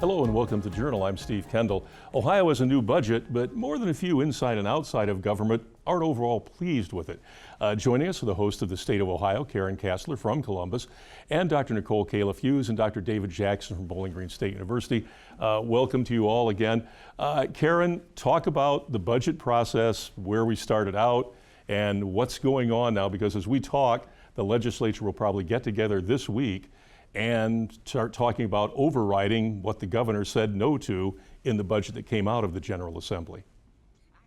Hello and welcome to Journal. I'm Steve Kendall. Ohio has a new budget, but more than a few inside and outside of government aren't overall pleased with it. Joining us are the host of the State of Ohio, Karen Kasler from Columbus, and Dr. Nicole Kalaf-Hughes and Dr. David Jackson from Bowling Green State University. Welcome to you all again. Karen, talk about the budget process, where we started out, and what's going on now, because as we talk, the legislature will probably get together this week and start talking about overriding what the governor said no to in the budget that came out of the General Assembly.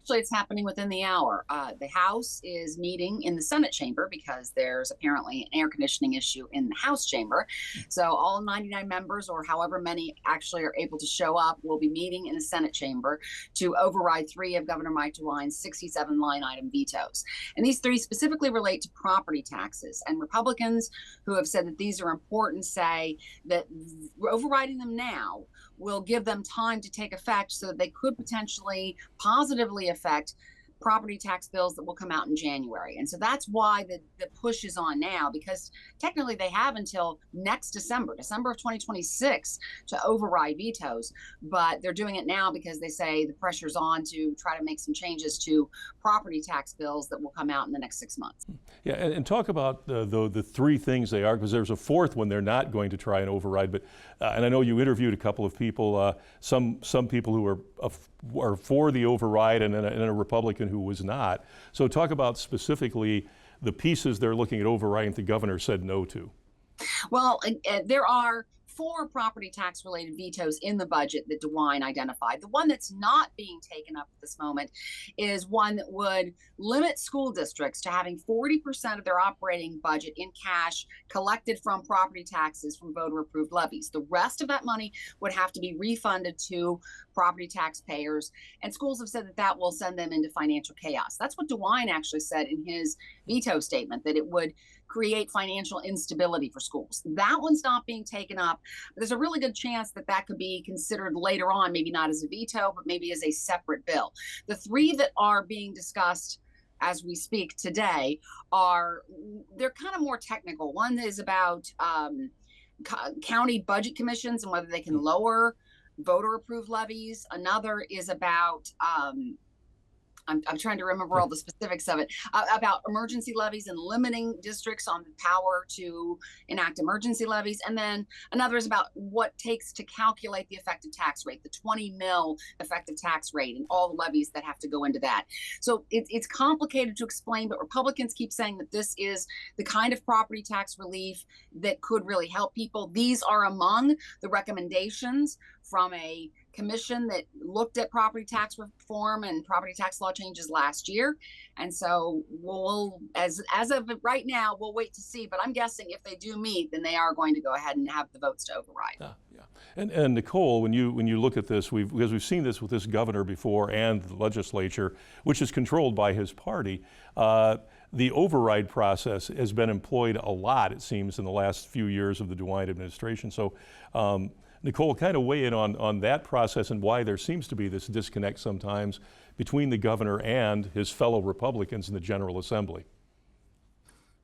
Actually, it's happening within the hour. The House is meeting in the Senate chamber because there's apparently an air conditioning issue in the House chamber. So all 99 members, or however many actually are able to show up, will be meeting in the Senate chamber to override 3 of Governor Mike DeWine's 67 line item vetoes. And these 3 specifically relate to property taxes. And Republicans who have said that these are important say that overriding them now will give them time to take effect so that they could potentially positively affect property tax bills that will come out in January. And so that's why the push is on now, because technically they have until next December of 2026 to override vetoes, but they're doing it now because they say the pressure's on to try to make some changes to property tax bills that will come out in the next 6 months. Yeah, and talk about the 3 things they are, because there's a 4th one they're not going to try and override. But and I know you interviewed a couple of people, some people who are for the override, and a Republican who was not. So talk about specifically the pieces they're looking at overriding that the governor said no to. Well, there are 4 property tax related vetoes in the budget that DeWine identified. The one that's not being taken up at this moment is one that would limit school districts to having 40% of their operating budget in cash collected from property taxes from voter approved levies. The rest of that money would have to be refunded to property taxpayers, and schools have said that that will send them into financial chaos. That's what DeWine actually said in his veto statement, that it would create financial instability for schools. That one's not being taken up. But there's a really good chance that that could be considered later on, maybe not as a veto, but maybe as a separate bill. The 3 that are being discussed as we speak today they're kind of more technical. One is about county budget commissions and whether they can lower voter approved levies. Another is about I'm trying to remember all the specifics of it, about emergency levies and limiting districts on the power to enact emergency levies. And then another is about what it takes to calculate the effective tax rate, the 20 mil effective tax rate, and all the levies that have to go into that. So it's complicated to explain, but Republicans keep saying that this is the kind of property tax relief that could really help people. These are among the recommendations from a commission that looked at property tax reform and property tax law changes last year. And so we'll, as of right now, we'll wait to see. But I'm guessing if they do meet, then they are going to go ahead and have the votes to override. Yeah. And Nicole, when you look at this, because we've seen this with this governor before and the legislature, which is controlled by his party, the override process has been employed a lot, it seems, in the last few years of the DeWine administration. So Nicole, kind of weigh in on that process and why there seems to be this disconnect sometimes between the governor and his fellow Republicans in the General Assembly.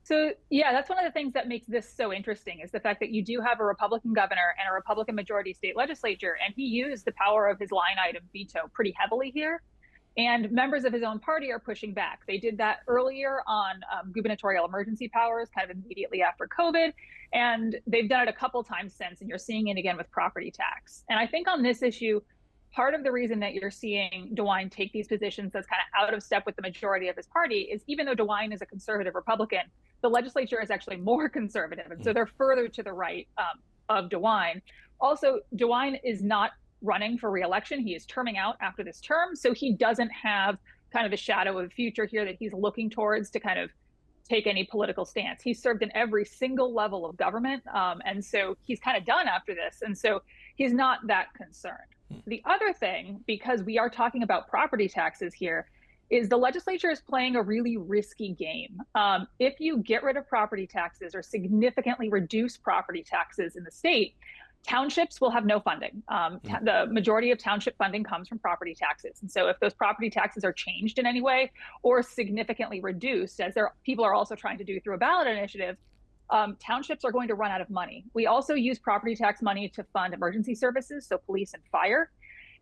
So yeah, that's one of the things that makes this so interesting, is the fact that you do have a Republican governor and a Republican majority state legislature, and he used the power of his line item veto pretty heavily here. And members of his own party are pushing back. They did that earlier on gubernatorial emergency powers, kind of immediately after COVID. And they've done it a couple times since, and you're seeing it again with property tax. And I think on this issue, part of the reason that you're seeing DeWine take these positions that's kind of out of step with the majority of his party is, even though DeWine is a conservative Republican, the legislature is actually more conservative. And so they're further to the right of DeWine. Also, DeWine is not running for re-election. He is terming out after this term. So he doesn't have kind of a shadow of a future here that he's looking towards to kind of take any political stance. He's served in every single level of government. And so he's kind of done after this. And so he's not that concerned. The other thing, because we are talking about property taxes here, is the legislature is playing a really risky game. If you get rid of property taxes or significantly reduce property taxes in the state, townships will have no funding. The majority of township funding comes from property taxes. And so if those property taxes are changed in any way or significantly reduced, as people are also trying to do through a ballot initiative, townships are going to run out of money. We also use property tax money to fund emergency services, so police and fire.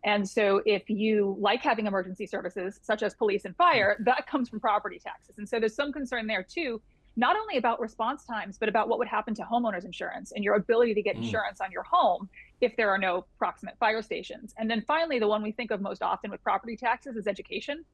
And so if you like having emergency services, such as police and fire, that comes from property taxes. And so there's some concern there too, not only about response times, but about what would happen to homeowners insurance and your ability to get insurance on your home if there are no proximate fire stations. And then finally, the one we think of most often with property taxes is education.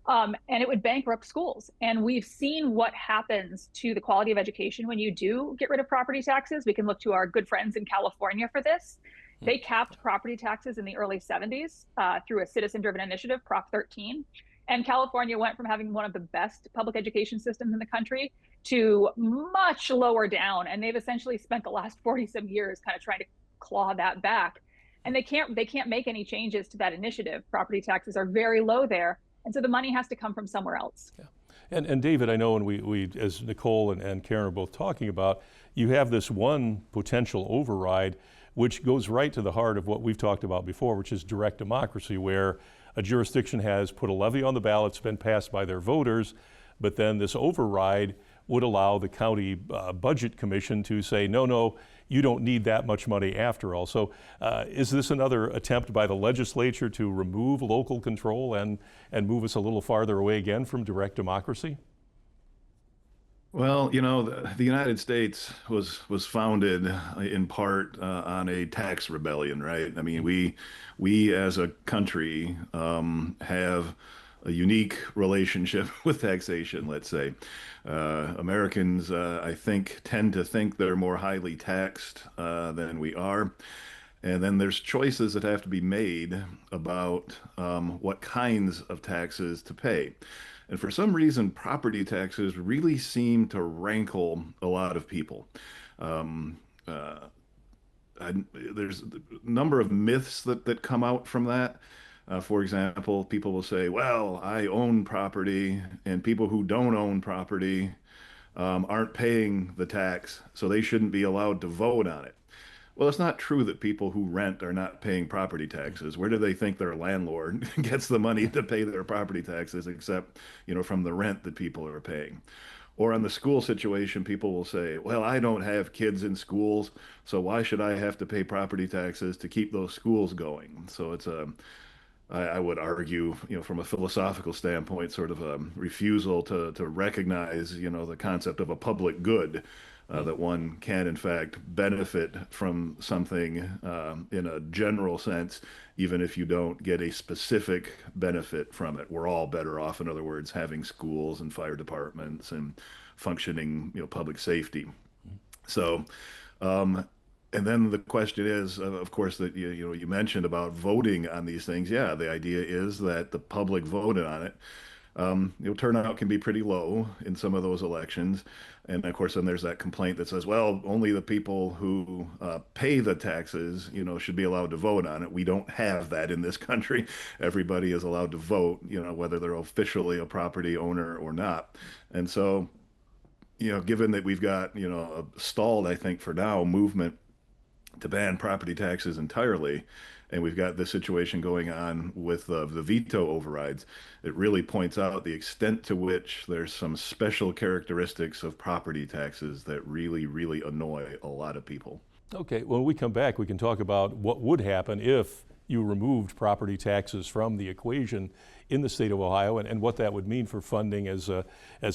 And it would bankrupt schools. And we've seen what happens to the quality of education when you do get rid of property taxes. We can look to our good friends in California for this. They capped property taxes in the early 70s through a citizen-driven initiative, Prop 13. And California went from having one of the best public education systems in the country to much lower down. And they've essentially spent the last 40-some years kind of trying to claw that back. And they can't make any changes to that initiative. Property taxes are very low there. And so the money has to come from somewhere else. Yeah. And David, I know, and we as Nicole and Karen are both talking about, you have this one potential override, which goes right to the heart of what we've talked about before, which is direct democracy, where a jurisdiction has put a levy on the ballot, it's been passed by their voters, but then this override would allow the county budget commission to say, no, you don't need that much money after all. So is this another attempt by the legislature to remove local control and move us a little farther away again from direct democracy? Well, you know, the United States was founded in part on a tax rebellion, right? I mean, we as a country have a unique relationship with taxation, let's say. Americans, I think, tend to think they're more highly taxed than we are. And then there's choices that have to be made about what kinds of taxes to pay. And for some reason, property taxes really seem to rankle a lot of people. There's a number of myths that come out from that. For example, people will say, well, I own property, and people who don't own property aren't paying the tax, so they shouldn't be allowed to vote on it. Well, it's not true that people who rent are not paying property taxes. Where do they think their landlord gets the money to pay their property taxes, except, you know, from the rent that people are paying? Or on the school situation, people will say, well, I don't have kids in schools, so why should I have to pay property taxes to keep those schools going? So it's I would argue, you know, from a philosophical standpoint, sort of a refusal to recognize, you know, the concept of a public good. That one can, in fact, benefit from something in a general sense, even if you don't get a specific benefit from it. We're all better off, in other words, having schools and fire departments and functioning, you know, public safety. So, and then the question is, of course, that you mentioned about voting on these things. Yeah, the idea is that the public voted on it. Turnout can be pretty low in some of those elections. And of course, then there's that complaint that says, well, only the people who pay the taxes, you know, should be allowed to vote on it. We don't have that in this country. Everybody is allowed to vote, you know, whether they're officially a property owner or not. And so, you know, given that we've got, you know, a stalled, I think for now, movement to ban property taxes entirely, and we've got this situation going on with the veto overrides, it really points out the extent to which there's some special characteristics of property taxes that really, really annoy a lot of people. Okay, when we come back, we can talk about what would happen if you removed property taxes from the equation in the state of Ohio, and what that would mean for funding, as a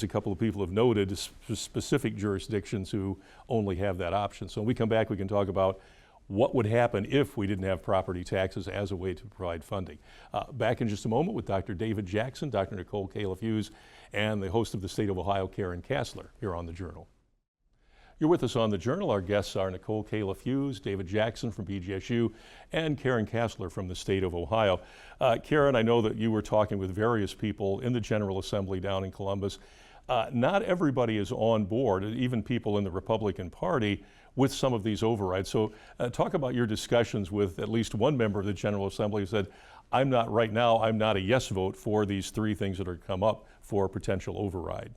couple of people have noted, specific jurisdictions who only have that option. So when we come back, we can talk about what would happen if we didn't have property taxes as a way to provide funding. Back in just a moment with Dr. David Jackson, Dr. Nicole Kalaf-Hughes, and the host of the State of Ohio, Karen Kasler, here on The Journal. You're with us on The Journal. Our guests are Nicole Kalaf-Hughes, David Jackson from BGSU, and Karen Kasler from the State of Ohio. Karen, I know that you were talking with various people in the General Assembly down in Columbus. Not everybody is on board, even people in the Republican Party, with some of these overrides. So talk about your discussions with at least one member of the General Assembly who said, I'm not a yes vote for these three things that are come up for potential override.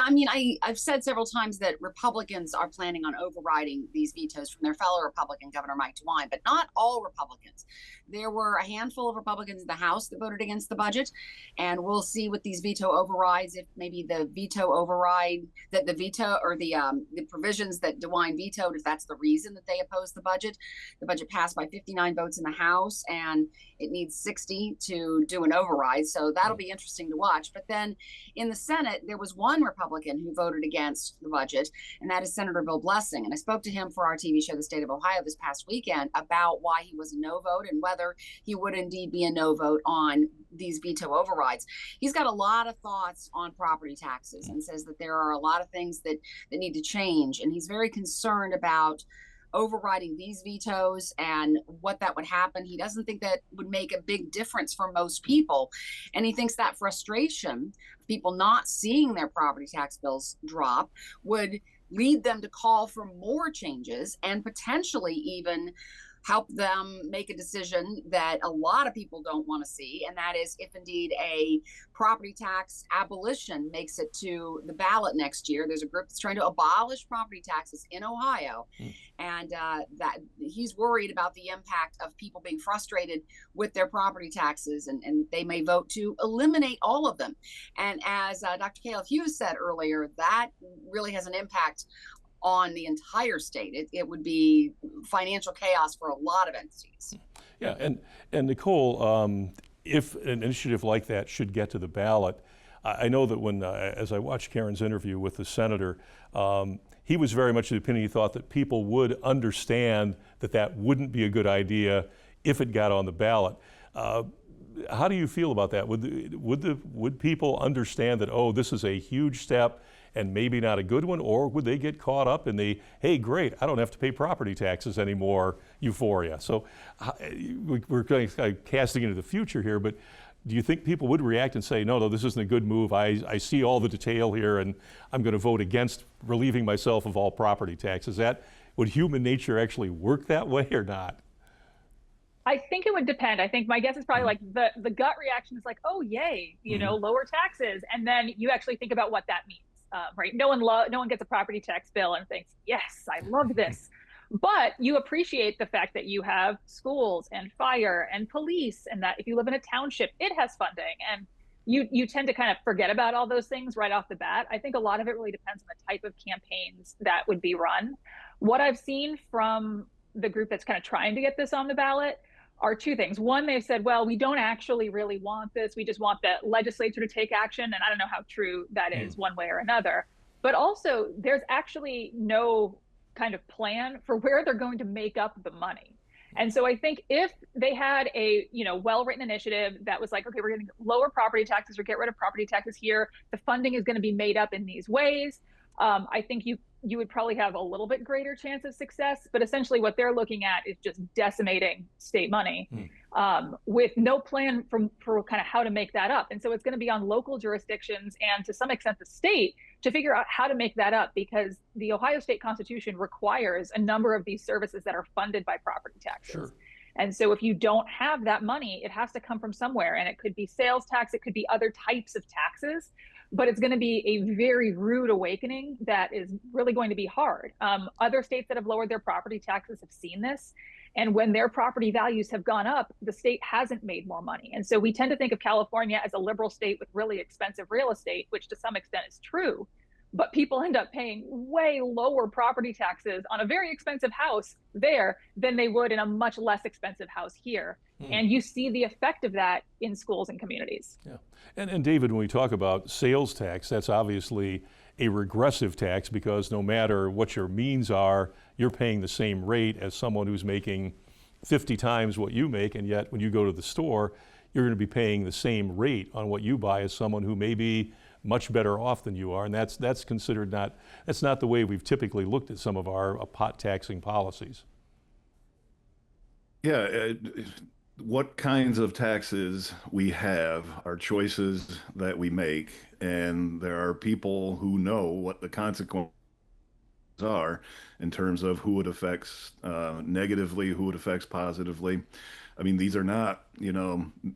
I mean, I've said several times that Republicans are planning on overriding these vetoes from their fellow Republican Governor Mike DeWine, but not all Republicans. There were a handful of Republicans in the House that voted against the budget, and we'll see with these veto overrides if maybe the veto override that the veto or the provisions that DeWine vetoed, if that's the reason that they opposed the budget. The budget passed by 59 votes in the House, and it needs 60 to do an override. So that'll be interesting to watch. But then in the Senate, there was one Republican who voted against the budget, and that is Senator Bill Blessing. And I spoke to him for our TV show, The State of Ohio, this past weekend about why he was a no vote and whether he would indeed be a no vote on these veto overrides. He's got a lot of thoughts on property taxes and says that there are a lot of things that need to change. And he's very concerned about overriding these vetoes and what that would happen. He doesn't think that would make a big difference for most people. And he thinks that frustration of people not seeing their property tax bills drop would lead them to call for more changes and potentially even help them make a decision that a lot of people don't want to see, and that is if indeed a property tax abolition makes it to the ballot next year. There's a group that's trying to abolish property taxes in Ohio, and that he's worried about the impact of people being frustrated with their property taxes, and they may vote to eliminate all of them. And as Dr. Kalaf-Hughes said earlier, that really has an impact on the entire state. It would be financial chaos for a lot of entities. Yeah, and Nicole, if an initiative like that should get to the ballot, I know that when, as I watched Karen's interview with the senator, he was very much of the opinion he thought that people would understand that that wouldn't be a good idea if it got on the ballot. How do you feel about that? Would people understand that, oh, this is a huge step and maybe not a good one, or would they get caught up in the, hey, great, I don't have to pay property taxes anymore euphoria? So we're kind of casting into the future here, but do you think people would react and say, no, this isn't a good move, I see all the detail here and I'm going to vote against relieving myself of all property taxes? Would human nature actually work that way or not? I think it would depend. I think my guess is probably like the gut reaction is like, oh, yay, lower taxes. And then you actually think about what that means. Right? No one gets a property tax bill and thinks, yes, I love this. But you appreciate the fact that you have schools and fire and police, and that if you live in a township, it has funding. And you tend to kind of forget about all those things right off the bat. I think a lot of it really depends on the type of campaigns that would be run. What I've seen from the group that's kind of trying to get this on the ballot are two things. One, they've said, well, we don't actually really want this. We just want the legislature to take action. And I don't know how true that is one way or another. But also, there's actually no kind of plan for where they're going to make up the money. And so I think if they had a well-written initiative that was like, okay, we're going to lower property taxes or get rid of property taxes here, the funding is going to be made up in these ways, I think you would probably have a little bit greater chance of success. But essentially what they're looking at is just decimating state money with no plan for kind of how to make that up. And so it's going to be on local jurisdictions and to some extent the state to figure out how to make that up, because the Ohio State Constitution requires a number of these services that are funded by property taxes. Sure. And so if you don't have that money, it has to come from somewhere. And it could be sales tax, it could be other types of taxes. But it's going to be a very rude awakening that is really going to be hard. Other states that have lowered their property taxes have seen this. And when their property values have gone up, the state hasn't made more money. And so we tend to think of California as a liberal state with really expensive real estate, which to some extent is true. But people end up paying way lower property taxes on a very expensive house there than they would in a much less expensive house here. And you see the effect of that in schools and communities. Yeah. And David, when we talk about sales tax, that's obviously a regressive tax, because no matter what your means are, you're paying the same rate as someone who's making 50 times what you make, and yet when you go to the store, you're going to be paying the same rate on what you buy as someone who may be much better off than you are, and that's considered that's not the way we've typically looked at some of our pot taxing policies. Yeah, what kinds of taxes we have are choices that we make, and there are people who know what the consequences are in terms of who it affects negatively, who it affects positively. I mean, these are not,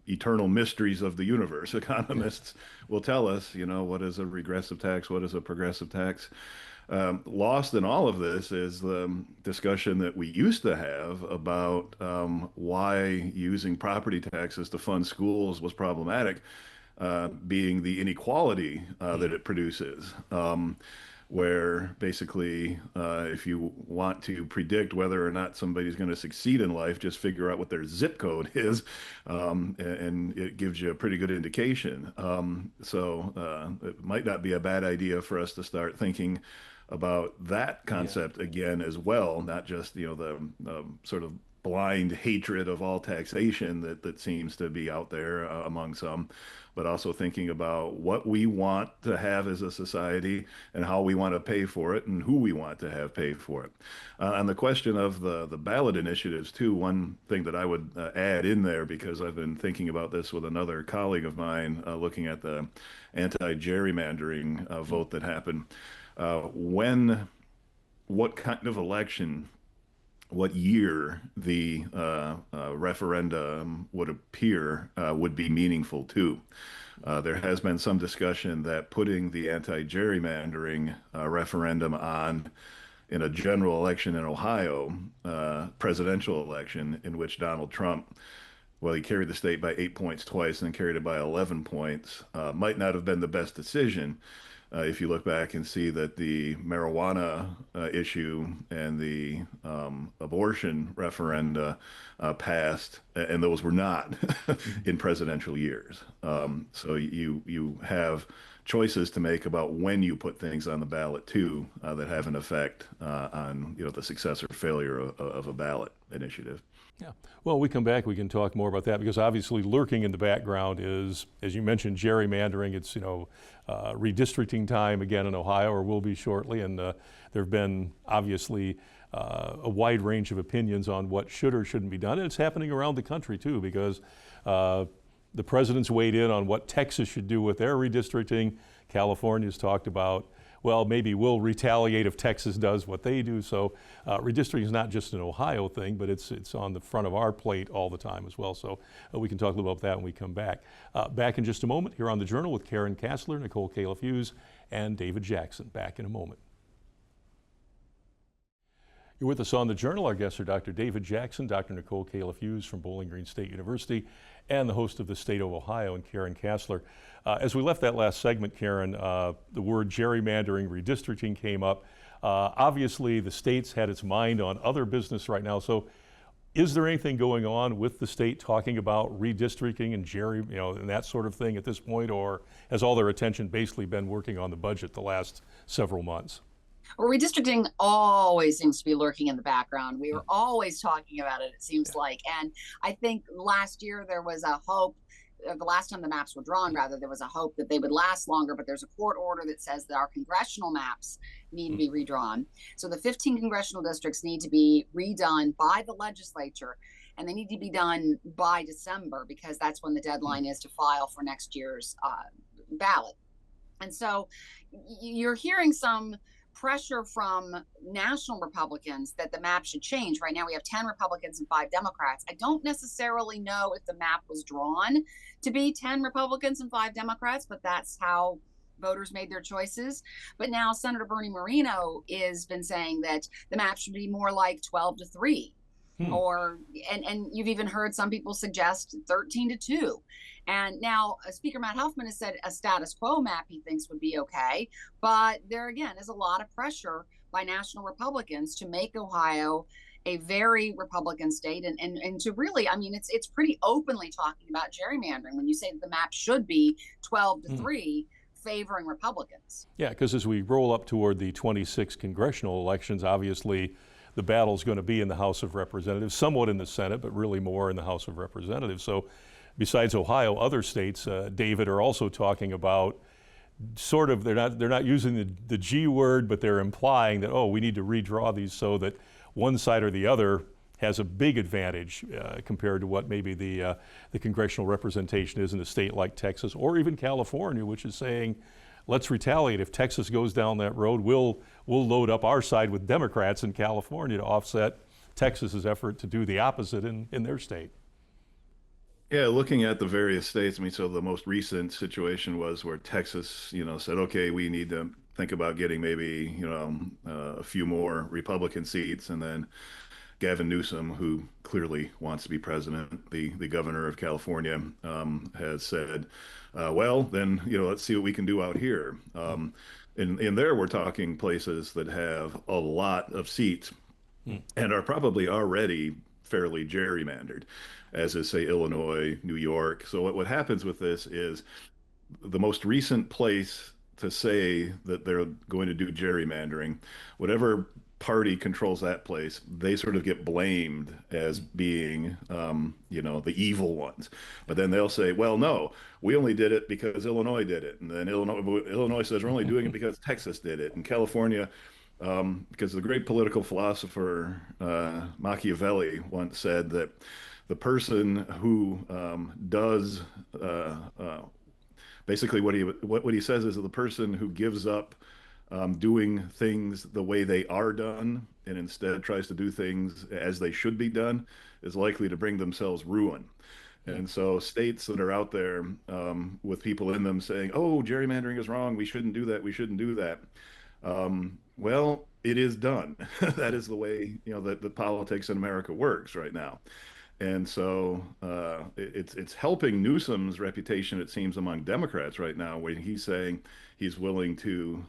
eternal mysteries of the universe. Economists will tell us, what is a regressive tax, what is a progressive tax. Lost in all of this is the discussion that we used to have about why using property taxes to fund schools was problematic, being the inequality that it produces. Where basically, if you want to predict whether or not somebody's going to succeed in life, just figure out what their zip code is, and it gives you a pretty good indication. So it might not be a bad idea for us to start thinking about that concept again as well, not just the sort of blind hatred of all taxation that seems to be out there among some, but also thinking about what we want to have as a society and how we want to pay for it and who we want to have pay for it. On the question of the ballot initiatives too, one thing that I would add in there, because I've been thinking about this with another colleague of mine, looking at the anti-gerrymandering vote that happened. What kind of election, what year the referendum would appear would be meaningful too. There has been some discussion that putting the anti-gerrymandering referendum on in a general election in Ohio, presidential election, in which Donald Trump, well, he carried the state by 8 points twice and then carried it by 11 points, might not have been the best decision. If you look back and see that the marijuana issue and the abortion referenda passed, and those were not in presidential years. So you have choices to make about when you put things on the ballot too, that have an effect on the success or failure of a ballot initiative. Yeah. Well, we come back, we can talk more about that, because obviously lurking in the background is, as you mentioned, gerrymandering. It's, redistricting time again in Ohio, or will be shortly. And there have been obviously a wide range of opinions on what should or shouldn't be done. And it's happening around the country too, because the president's weighed in on what Texas should do with their redistricting. California's talked about, well, maybe we'll retaliate if Texas does what they do. So redistricting is not just an Ohio thing, but it's on the front of our plate all the time as well. So we can talk a little about that when we come back. Back in just a moment here on The Journal with Karen Kasler, Nicole Kalaf-Hughes, and David Jackson. Back in a moment. You're with us on The Journal. Our guests are Dr. David Jackson, Dr. Nicole Kalaf-Hughes from Bowling Green State University, and the host of the State of Ohio, and Karen Kasler. As we left that last segment, Karen, the word gerrymandering, redistricting came up. Obviously, the state's had its mind on other business right now. So is there anything going on with the state talking about redistricting and and that sort of thing at this point, or has all their attention basically been working on the budget the last several months? Well, redistricting always seems to be lurking in the background. We were always talking about it seems like. And I think last year there was a hope, the last time the maps were drawn, rather, there was a hope that they would last longer, but there's a court order that says that our congressional maps need to be redrawn. So the 15 congressional districts need to be redone by the legislature, and they need to be done by December, because that's when the deadline is to file for next year's ballot. And so you're hearing some pressure from national Republicans that the map should change. Right now we have 10 Republicans and 5 Democrats. I don't necessarily know if the map was drawn to be 10 Republicans and 5 Democrats, but that's how voters made their choices. But now Senator Bernie Moreno has been saying that the map should be more like 12-3. Or and you've even heard some people suggest 13-2. And now Speaker Matt Huffman has said a status quo map he thinks would be okay. But there again is a lot of pressure by national Republicans to make Ohio a very Republican state, and to really, I mean, it's pretty openly talking about gerrymandering when you say that the map should be 12-3. Favoring Republicans. Yeah, because as we roll up toward the 26 congressional elections, obviously the battle's going to be in the House of Representatives, somewhat in the Senate, but really more in the House of Representatives. So besides Ohio, other states, David, are also talking about sort of, they're not using the G word, but they're implying that, oh, we need to redraw these so that one side or the other has a big advantage compared to what maybe the congressional representation is in a state like Texas, or even California, which is saying, let's retaliate. If Texas goes down that road, we'll load up our side with Democrats in California to offset Texas's effort to do the opposite in their state. Yeah, looking at the various states, I mean, so the most recent situation was where Texas, said, okay, we need to think about getting maybe, a few more Republican seats. And then Gavin Newsom, who clearly wants to be president, the governor of California, has said, well, then, let's see what we can do out here. In there, we're talking places that have a lot of seats and are probably already fairly gerrymandered, as is, say, Illinois, New York. So what happens with this is the most recent place to say that they're going to do gerrymandering, whatever party controls that place, they sort of get blamed as being, the evil ones. But then they'll say, well, no, we only did it because Illinois did it. And then Illinois says we're only doing it because Texas did it. And California, because the great political philosopher Machiavelli once said that the person who does basically what he says is that the person who gives up doing things the way they are done and instead tries to do things as they should be done is likely to bring themselves ruin. And so states that are out there with people in them saying, oh, gerrymandering is wrong, we shouldn't do that, we shouldn't do that. Well, it is done. That is the way, that the politics in America works right now. And so it's helping Newsom's reputation, it seems, among Democrats right now, when he's saying he's willing to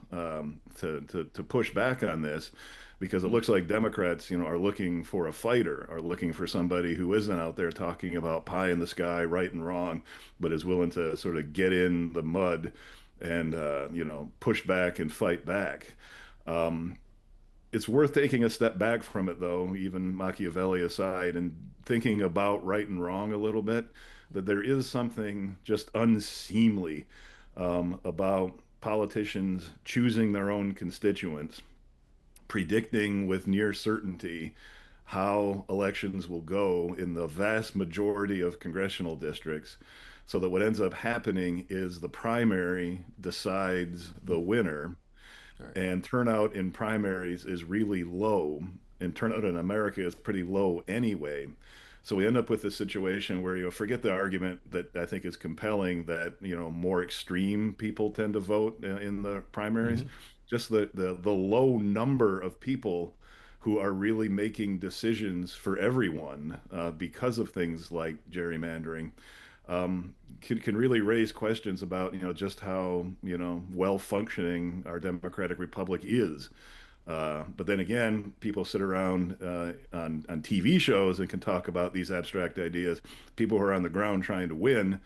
push back on this, because it looks like Democrats, are looking for a fighter, are looking for somebody who isn't out there talking about pie in the sky, right and wrong, but is willing to sort of get in the mud and push back and fight back. It's worth taking a step back from it, though, even Machiavelli aside, and thinking about right and wrong a little bit, that there is something just unseemly about politicians choosing their own constituents, predicting with near certainty how elections will go in the vast majority of congressional districts, so that what ends up happening is the primary decides the winner. And turnout in primaries is really low, and turnout in America is pretty low anyway. So we end up with this situation where, forget the argument that I think is compelling that, more extreme people tend to vote in the primaries. Just the low number of people who are really making decisions for everyone because of things like gerrymandering can really raise questions about, just how, well functioning our democratic republic is. But then again, people sit around on TV shows and can talk about these abstract ideas. People who are on the ground trying to win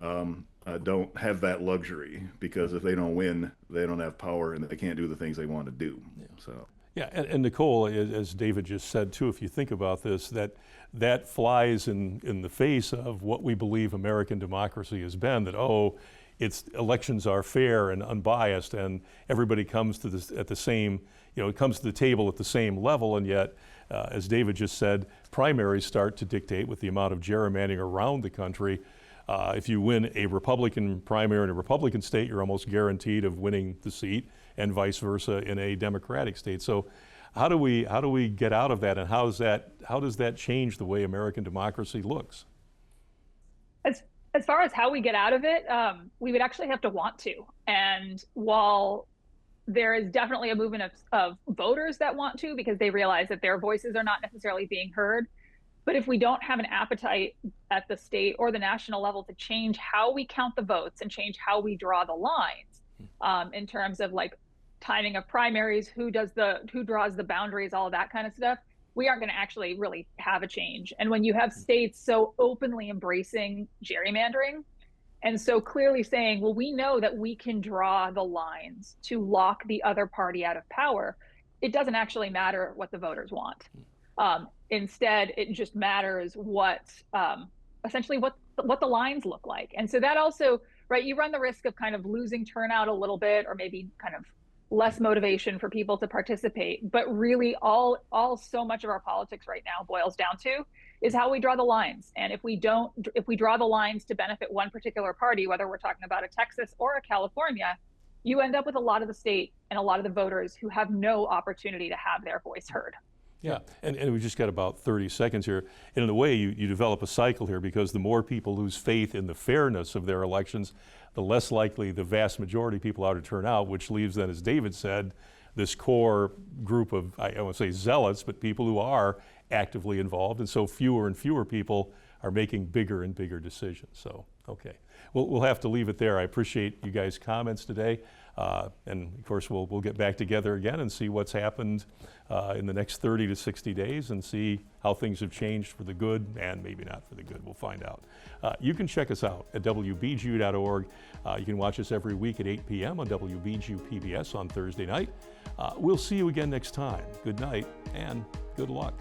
don't have that luxury, because if they don't win, they don't have power and they can't do the things they want to do. So. Yeah, and Nicole, as David just said too, if you think about this, that flies in the face of what we believe American democracy has been, that, elections are fair and unbiased and everybody comes to this at the same, comes to the table at the same level, and yet, as David just said, primaries start to dictate with the amount of gerrymandering around the country. If you win a Republican primary in a Republican state, you're almost guaranteed of winning the seat, and vice versa in a Democratic state. So how do we get out of that, and how does that change the way American democracy looks? As far as how we get out of it, we would actually have to want to. And while there is definitely a movement of voters that want to, because they realize that their voices are not necessarily being heard, but if we don't have an appetite at the state or the national level to change how we count the votes and change how we draw the lines, in terms of like timing of primaries, who draws the boundaries, all of that kind of stuff, we aren't going to actually really have a change. And when you have states so openly embracing gerrymandering and so clearly saying, well, we know that we can draw the lines to lock the other party out of power, it doesn't actually matter what the voters want. Instead, it just matters essentially what the lines look like. And so that also, right, you run the risk of kind of losing turnout a little bit, or maybe kind of less motivation for people to participate. But really all so much of our politics right now boils down to is how we draw the lines. And if we draw the lines to benefit one particular party, whether we're talking about a Texas or a California, you end up with a lot of the state and a lot of the voters who have no opportunity to have their voice heard. Yeah, and we've just got about 30 seconds here. And in a way, you develop a cycle here, because the more people lose faith in the fairness of their elections, the less likely the vast majority of people are to turn out, which leaves then, as David said, this core group of, I won't say zealots, but people who are actively involved. And so fewer and fewer people are making bigger and bigger decisions. So, okay. We'll have to leave it there. I appreciate you guys' comments today. And of course, we'll get back together again and see what's happened in the next 30 to 60 days and see how things have changed for the good and maybe not for the good. We'll find out. You can check us out at WBGU.org. You can watch us every week at 8 p.m. on WBGU-PBS on Thursday night. We'll see you again next time. Good night and good luck.